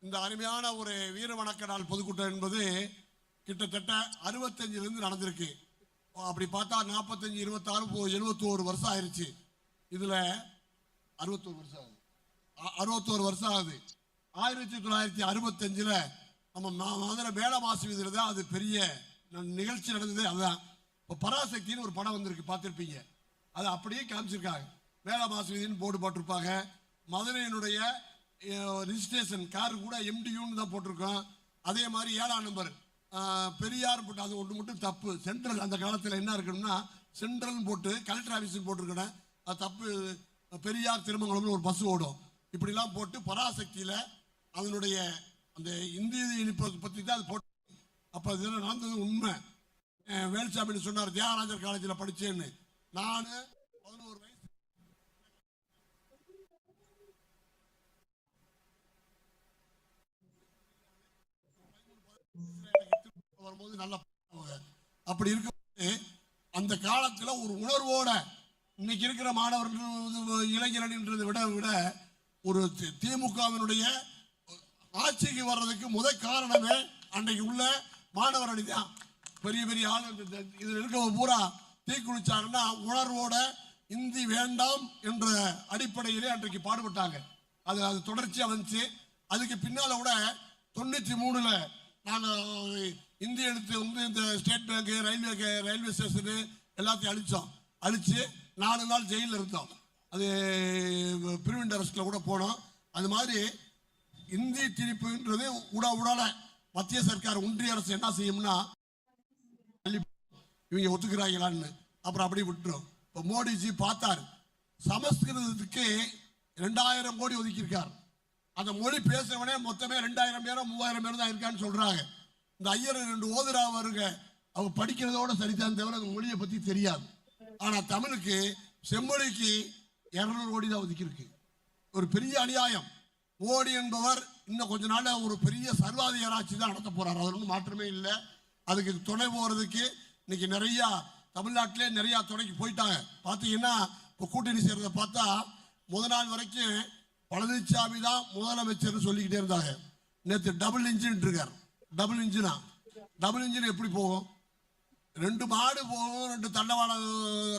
இந்த அருமையான ஒரு வீர வணக்க நாள் பொதுக்கூட்டம் என்பது கிட்டத்தட்ட 65 நடந்திருக்கு. அப்படி பார்த்தா 45, 26, 71 வருஷம் ஆயிருச்சு. இதுல 61 வருஷம் ஆகுது. 1965 நம்ம மதுரை மேலமாசி வீதியில தான் அது பெரிய நிகழ்ச்சி நடந்தது. அதுதான் இப்போ பராசக்தின்னு ஒரு படம் வந்திருக்கு, பார்த்துருப்பீங்க. அதை அப்படியே காமிச்சிருக்காங்க. மேலமாசி வீதின்னு போர்டு போட்டிருப்பாங்க. மதுரையினுடைய ரிஜிஸ்ட்ரேஷன் கார் கூட MDUன்னு தான் போட்டிருக்கோம். அதே மாதிரி 7ஆம் நம்பர் பெரியார் போட்டு, அது ஒன்று மட்டும் தப்பு. சென்ட்ரல் அந்த காலத்தில் என்ன இருக்கணும்னா சென்ட்ரல் போட்டு கலெக்டர் ஆஃபீஸுன்னு போட்டிருக்கணும். அது தப்பு. பெரியார் திருமங்கலம்னு ஒரு பஸ் ஓடும். இப்படிலாம் போட்டு பராசக்தியில் அதனுடைய அந்த இந்திய இனிப்பை பற்றி தான் அது போட்டு. அப்போ இதில் நடந்தது உண்மை. வேலுசாமின்னு சொன்னார், தியாகராஜர் காலேஜில் படித்தேன்னு. நான் 11 வயசு வரும்போது நல்ல அப்படி இருக்கும்போது அந்த காலத்துல ஒரு உணர்வோட இன்னைக்கு இருக்கிற மாணவர்கள் இளைஞர்கள்ன்றதை விட ஒரு திமுகவினுடைய ஆட்சிக்கு வர்றதுக்கு முதல் காரணமே அன்றைக்கு உள்ள மாணவர் அணிதான். பெரிய பெரிய ஆள் இதுல இருக்க பூரா தீக்குளிச்சாங்கன்னா உணர்வோட இந்தி வேண்டாம் என்ற அடிப்படையிலே அன்றைக்கு பாடுபட்டாங்க. அது தொடர்ச்சியா வந்துச்சு. அதுக்கு பின்னால கூட 93 நாங்கள் இந்தி எடுத்து வந்து இந்த ஸ்டேட் பேங்க், ரயில்வே ஸ்டேஷனு எல்லாத்தையும் அழிச்சு 4 நாள் ஜெயிலில் இருந்தோம். அது பிரிவென்ட் அரெஸ்ட்ல கூட போனோம். அது மாதிரி இந்தி திணிப்புன்றது உடால மத்திய சர்க்கார் ஒன்றிய அரசு என்ன செய்யும்னா இவங்க ஒத்துக்கிறாங்களான்னு அப்புறம் அப்படி விட்டுரும். இப்போ மோடிஜி பார்த்தார், சமஸ்கிருதத்துக்கு 2000 கோடி ஒதுக்கியிருக்கார். அந்த மொழி பேசுறவனே மொத்தமே 2000 பேரோ 3000 பேரும் தான் இருக்கான்னு சொல்றாங்க. இந்த ஐயர் 2 ஓதுரா வருங்க, அவங்க படிக்கிறதோட சரிதான் தவிர அந்த மொழியை பத்தி தெரியாது. ஆனா தமிழுக்கு செம்மொழிக்கு 200 கோடி தான் ஒதுக்கியிருக்கு. ஒரு பெரிய அநியாயம். மோடி என்பவர் இன்னும் கொஞ்ச நாள் ஒரு பெரிய சர்வாதிகார ஆட்சி தான் நடத்த போறாரு. அது ஒன்றும் மாற்றமே இல்லை. அதுக்கு துணை போறதுக்கு இன்னைக்கு நிறைய தமிழ்நாட்டிலே நிறைய துணைக்கு போயிட்டாங்க. பார்த்தீங்கன்னா இப்போ கூட்டணி சேர்றதை பார்த்தா முதல் நாள் வரைக்கும் பழனிசாமி தான் முதலமைச்சர் சொல்லிக்கிட்டே இருந்தாங்க. நேற்று டபுள் இன்ஜின் இருக்கார். டபுள் இன்ஜின் எப்படி போகும்? 2 மாடு போகும், 2 தண்டவாளம்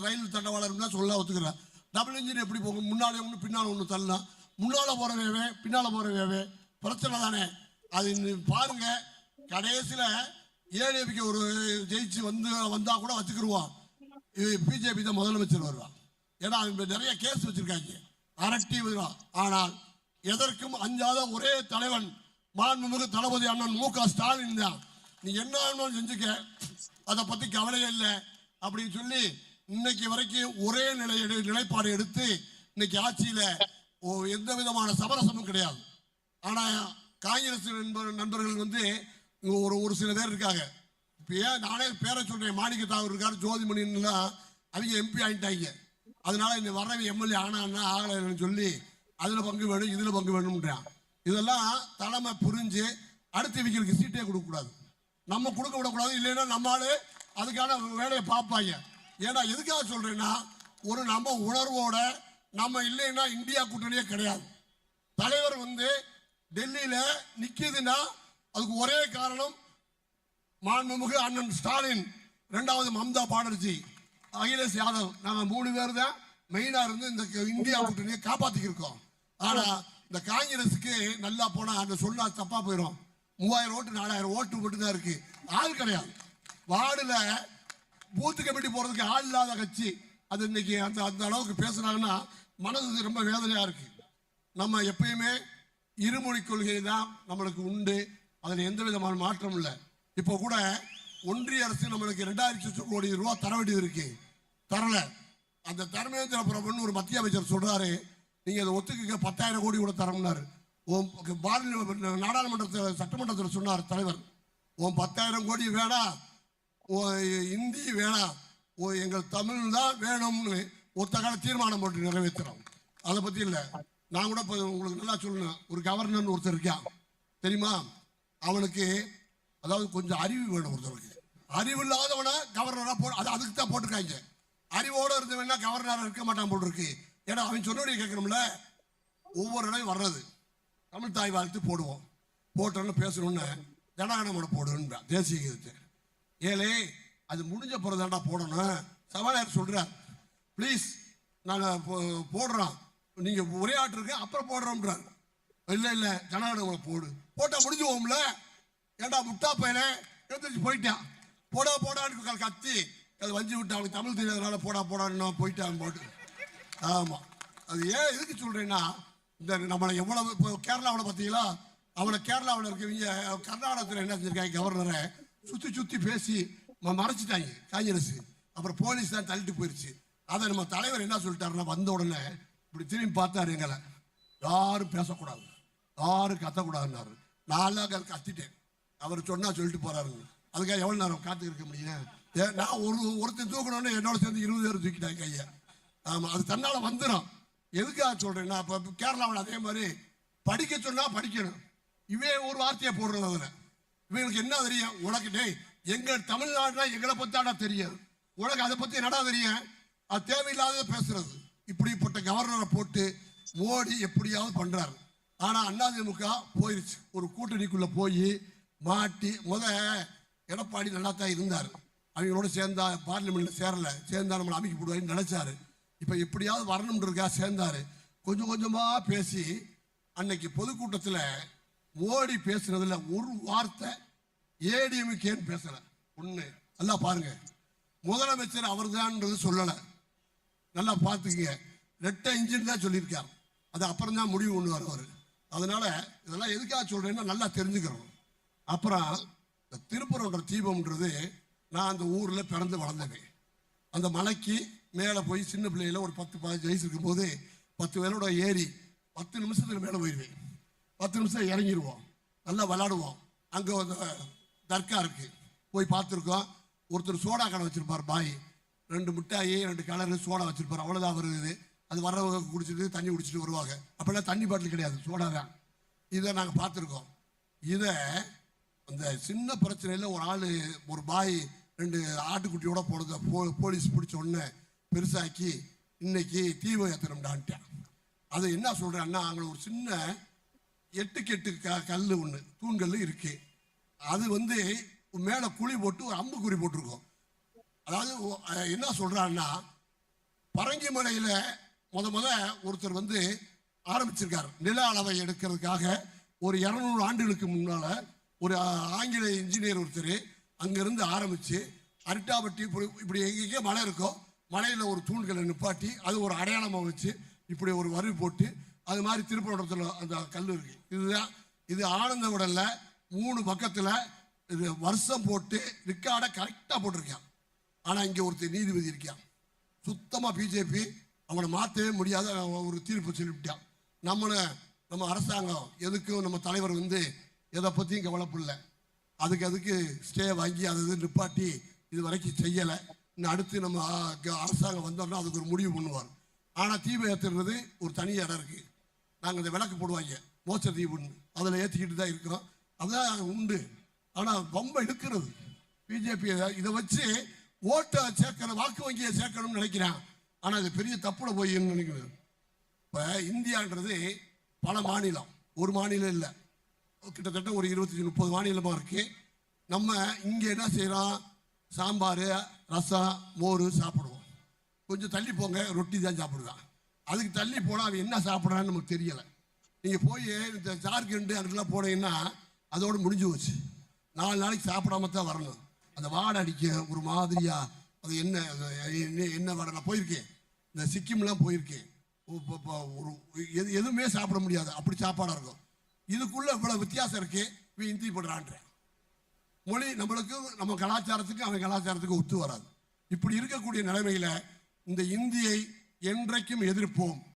ரயில் தண்டவாளம் தான் சொல்ல ஒத்துக்கிறேன். டபுள் இன்ஜின் எப்படி போகும்? முன்னாலே ஒன்று பின்னால் ஒன்று தள்ளலாம். முன்னால போறவே பின்னால போறவே பிரச்சனை தானே. அது பாருங்க, கடைசியில் ஏடிஎம்கே ஒரு ஜெயிச்சு வந்தா கூட வச்சுக்கிடுவான். பிஜேபி தான் முதலமைச்சர் வருவான். ஏன்னா நிறைய கேஸ் வச்சிருக்காங்க, அரட்டி வருவான். ஆனால் எதற்கும் அஞ்சாத ஒரே தலைவன் மாண்புமிகு தளபதி அண்ணன் MK ஸ்டாலின் தான். நீ என்ன செஞ்சுக்க, அதை பத்தி கவலையே இல்லை அப்படின்னு சொல்லி இன்னைக்கு வரைக்கும் ஒரே நிலைப்பாடு எடுத்து இன்னைக்கு ஆட்சியில எந்த விதமான சமரசமும் கிடையாது. ஆனா காங்கிரஸ் நண்பர்கள் வந்து ஒரு சில பேர் இருக்காங்க. இப்போ ஏன் நானே பேரை சொல்றேன், மாணிக்க தாவூர் இருக்காரு, ஜோதிமணின்லாம் அவங்க MP ஆகிட்டாங்க. அதனால இந்த வர்றவங்க MLA ஆனா ஆகலைன்னு சொல்லி அதுல பங்கு வேணும் இதுல பங்கு வேணும்ன்றான். இதெல்லாம் தலைமை புரிஞ்சு அடுத்து இவங்களுக்கு சீட்டே கொடுக்கக்கூடாது, நம்ம கொடுக்க விடக்கூடாது. இல்லைன்னா நம்மளால அதுக்கான வேலையை பார்ப்பாங்க. ஏன்னா எதுக்காக சொல்றேன்னா, ஒரு நம்ம உணர்வோட நம்ம இல்லைன்னா இந்தியா கூட்டணியே கிடையாது. தலைவர் வந்து டெல்லியில நிக்குதுன்னா அதுக்கு ஒரே காரணம் மாண்புமிகு அண்ணன் ஸ்டாலின், 2வது மம்தா பானர்ஜி, அகிலேஷ் யாதவ். நாங்கள் 3 பேர் தான் மெயினா இருந்து இந்த இந்தியா கூட்டணியை காப்பாத்திக்கிருக்கோம். ஆனா இந்த காங்கிரஸுக்கு நல்லா போனா அந்த சொன்னா தப்பா போயிடும். 3000 ஓட்டு 4000 ஓட்டு மட்டும் தான் இருக்கு, ஆள் கிடையாது. வார்டுல பூத்து கமிட்டி போறதுக்கு ஆள் இல்லாத கட்சி. அது இன்னைக்கு அந்த அளவுக்கு பேசுறாங்கன்னா மனது ரொம்ப வேதனையா இருக்கு. நம்ம எப்பயுமே இருமொழி கொள்கை தான் நம்மளுக்கு உண்டு, அதில் எந்த விதமான மாற்றம் இல்லை. இப்போ கூட ஒன்றிய அரசு நம்மளுக்கு 2000 கோடி ரூபாய் தர வேண்டியது இருக்கு, தரல. அந்த தர்மேந்திர பிரபுன்னு ஒரு மத்திய அமைச்சர் சொல்றாரு, நீங்க அதை ஒத்துக்க 10,000 கோடி கூட தரம்னாரு. நாடாளுமன்றத்தில் சட்டமன்றத்தில் சொன்னார் தலைவர், 10,000 கோடி வேணாம், இந்தி வேணாம், எங்கள் தமிழ் தான் வேணும்னு ஒத்த கால தீர்மானம் போட்டு நிறைவேற்றுறோம். அதை பத்தி இல்லை. நான் கூட உங்களுக்கு நல்லா சொல்லணும், ஒரு கவர்னர் ஒருத்தர் இருக்கான் தெரியுமா, அவனுக்கு அதாவது கொஞ்சம் அறிவு வேணும். ஒருத்தருக்கு அறிவு இல்லாதவனா கவர்னரா அதுக்கு தான் போட்டிருக்காங்க. அறிவோட இருந்தவனா கவர்னரா இருக்க மாட்டான் போட்டிருக்கு. ஏன்னா அவன் சொன்னோடைய கேட்கணும்ல. ஒவ்வொரு இடம் வர்றது தமிழ் தாய் வாழ்த்து போடுவோம், போட்டோன்னு பேசணுன்னு ஜனகணமன போடுன்னு தேசிய கீதத்தை. ஏலே அது முடிஞ்ச பிறதாண்டா போடணும். சபாநாயகர் சொல்றார், ப்ளீஸ் நாங்கள் போடுறோம், நீங்க உரையாற்றுங்க அப்புறம் போடுறோம்ன்றார். இல்லை இல்லை ஜனகணமன போட்டா முடிஞ்சுவோம்ல. ஏண்டா முட்டா பையனை எழுந்திரிச்சு போயிட்டான். போடான்னு கத்தி அது வஞ்சி விட்டு அவனுக்கு தமிழ் தெரியாதனால போடான்னு போயிட்டான் போட்டு. ஆமா, அது ஏன் எதுக்கு சொல்றேன்னா, இந்த நம்மளை எவ்வளவு இப்போ கேரளாவில் பார்த்தீங்களா, அவனை கேரளாவில் இருக்கவங்க கர்நாடகத்தில் என்ன செஞ்சிருக்காங்க, கவர்னரை சுற்றி பேசி மறைச்சிட்டாங்க காங்கிரஸ். அப்புறம் போலீஸ் தான் தள்ளிட்டு போயிடுச்சு. அதை நம்ம தலைவர் என்ன சொல்லிட்டாருன்னா, வந்த உடனே இப்படி திரும்பி பார்த்தாரு, எங்களை யாரும் பேசக்கூடாது, யாரும் கத்தக்கூடாதுன்னாரு. நான் கத்திட்டேன். அவர் சொன்னா சொல்லிட்டு போறாருங்க. அதுக்காக எவ்வளவு நேரம் காத்து இருக்க முடியும்? நான் ஒருத்தர் தூக்கணும்னு என்னோட சேர்ந்து 20 பேர் தூக்கிட்டாங்க கையை. ஆமா, அது தன்னால வந்துடும். எதுக்காக சொல்றேன்னா, இப்போ கேரளாவில் அதே மாதிரி படிக்க சொன்னா படிக்கணும். இவன் ஒரு வார்த்தையை போடுறது. அதுல இவங்களுக்கு என்ன தெரியும்? உனக்கு டேய் எங்க தமிழ்நாடுனா எங்களை பத்தாடா தெரியாது, உனக்கு அதை பத்தி என்னடா தெரியும்? அது தேவையில்லாத பேசுறது. இப்படிப்பட்ட கவர்னரை போட்டு மோடி எப்படியாவது பண்றாரு. ஆனா அதிமுக போயிருச்சு, ஒரு கூட்டணிக்குள்ள போய் மாட்டி. எடப்பாடி நல்லா தான் இருந்தார், அவங்களோட சேர்ந்தா பார்லிமெண்ட்ல சேர்ந்தா நம்மளை அமைக்க போடுவாருன்னு நினைச்சாரு. இப்ப எப்படியாவது வரணும்ன்றதுக்கா சேர்ந்தாரு. கொஞ்சம் கொஞ்சமா பேசி அன்னைக்கு பொதுக்கூட்டத்தில் மோடி பேசுனதுல ஒரு வார்த்தை ஏடிஎம்கேன்னு பேசல. ஒண்ணு நல்லா பாருங்க, முதலமைச்சர் அவர் தான் சொல்லல. நல்லா பார்த்துக்கங்க, ரெட்டை இன்ஜின் தான் சொல்லியிருக்கார். அது அப்புறம் தான் முடிவு கொண்டு வரவர். அதனால இதெல்லாம் எதுக்காக சொல்றேன்னா நல்லா தெரிஞ்சுக்கிறோம். அப்புறம் திருப்பரங்குன்ற தீபம்ன்றது, நான் அந்த ஊர்ல பிறந்து வளர்ந்தேன். அந்த மலைக்கு மேலே போய் சின்ன பிள்ளையில ஒரு 10-15 வயசு இருக்கும் போது 10 பேரோட ஏறி 10 நிமிஷத்துக்கு மேலே போயிடுவேன். 10 நிமிஷம் இறங்கிடுவோம், நல்லா விளாடுவோம். அங்கே ஒரு தர்கா இருக்கு, போய் பார்த்துருக்கோம். ஒருத்தர் சோடா கடை வச்சிருப்பார், பாய் 2 மிட்டாயி 2 கலரு சோடா வச்சிருப்பார். அவ்வளோதான் வருது. அது வர்றவங்க குடிச்சிட்டு தண்ணி குடிச்சிட்டு வருவாங்க. அப்பெல்லாம் தண்ணி பாட்டில் கிடையாது, சோடா தான். இதை நாங்கள் பார்த்துருக்கோம். இதை அந்த சின்ன பிரச்சனையில் ஒரு ஆள், ஒரு பாய் 2 ஆட்டுக்குட்டியோட போனதை போலீஸ் பிடிச்ச உடனே பெருசாக்கி இன்னைக்கு தீவை ஏற்றணும்டான்ட்டேன். அது என்ன சொல்கிறேன்னா, அங்கே ஒரு சின்ன 8 கல் ஒன்று தூண்கல் இருக்கு. அது மேலே குழி போட்டு ஒரு அம்புக்குறி போட்டிருக்கோம். அதாவது என்ன சொல்கிறான்னா, பரங்கி மலையில் ஒருத்தர் ஆரம்பிச்சிருக்கார். நில அளவை எடுக்கிறதுக்காக ஒரு 200 ஆண்டுகளுக்கு முன்னால ஒரு ஆங்கில இன்ஜினியர் ஒருத்தர் அங்கிருந்து ஆரம்பிச்சு அரிட்டாபட்டி இப்படி எங்கேயே மலை இருக்கோ, மலையில் ஒரு தூண்களை நிப்பாட்டி அது ஒரு அடையாளமாக வச்சு இப்படி ஒரு வரி போட்டு, அது மாதிரி திருப்பரங்குன்றத்தில் அந்த கல் இருக்கு. இது ஆனந்த விடல 3 பக்கத்தில் இது வருஷம் போட்டு ரிக்கார்டை கரெக்டாக போட்டிருக்கான். ஆனால் இங்கே ஒருத்தர் நீதிபதி இருக்கான், சுத்தமாக பிஜேபி, அவனை மாற்றவே முடியாத ஒரு தீர்ப்பு சொல்லிவிட்டான். நம்ம அரசாங்கம் எதுக்கும் நம்ம தலைவர் எதை பற்றியும் கவலைப்படல. அதுக்கு ஸ்டே வாங்கி அதை நிப்பாட்டி இது வரைக்கும் செய்யலை. இன்னும் அடுத்து நம்ம அரசாங்கம் வந்தோம்னா அதுக்கு ஒரு முடிவு பண்ணுவார். ஆனால் தீபம் ஏற்றுறது ஒரு தனி இடம் இருக்குது. நாங்கள் இந்த விளக்கு போடுவாங்க மோச்ச தீபம்னு, அதில் ஏற்றிக்கிட்டு தான் இருக்கிறோம். அதான் உண்டு. ஆனால் ரொம்ப எடுக்கிறது பிஜேபி இதை வச்சு ஓட்டை சேர்க்கிற, வாக்கு வங்கியை சேர்க்கணும்னு நினைக்கிறான். ஆனால் அது பெரிய தப்புல போய் நினைக்கிறது. இப்போ இந்தியான்றது பல மாநிலம், ஒரு மாநிலம் இல்லை, கிட்டத்தட்ட ஒரு 25-30 மாநிலமாக இருக்கு. நம்ம இங்கே என்ன செய்கிறோம், சாம்பார் ரசம் மோர் சாப்பிடுவோம். கொஞ்சம் தள்ளி போங்க ரொட்டி தான் சாப்பிடுவான். அதுக்கு தள்ளி போனால் அவன் என்ன சாப்பிட்றான்னு நமக்கு தெரியலை. நீங்கள் போய் இந்த ஜார்க்கண்டு அதுக்கெல்லாம் போனீங்கன்னா அதோடு முடிஞ்சு போச்சு. 4 நாளைக்கு சாப்பிடாம தான் வரணும். அந்த வாடை அடிக்க ஒரு மாதிரியா, அது என்ன வாடை. நான் போயிருக்கேன், இந்த சிக்கிம்லாம் போயிருக்கேன். ஒரு எதுவுமே சாப்பிட முடியாது, அப்படி சாப்பாடாக இருக்கும். இதுக்குள்ள இவ்வளவு வித்தியாசம் இருக்கு. இந்தி பண்றான்ற மொழி நம்மளுக்கு, நம்ம கலாச்சாரத்துக்கு அவன் கலாச்சாரத்துக்கு ஒத்து வராது. இப்படி இருக்கக்கூடிய நிலைமையில இந்த இந்தியை என்றைக்கும் எதிர்ப்போம்.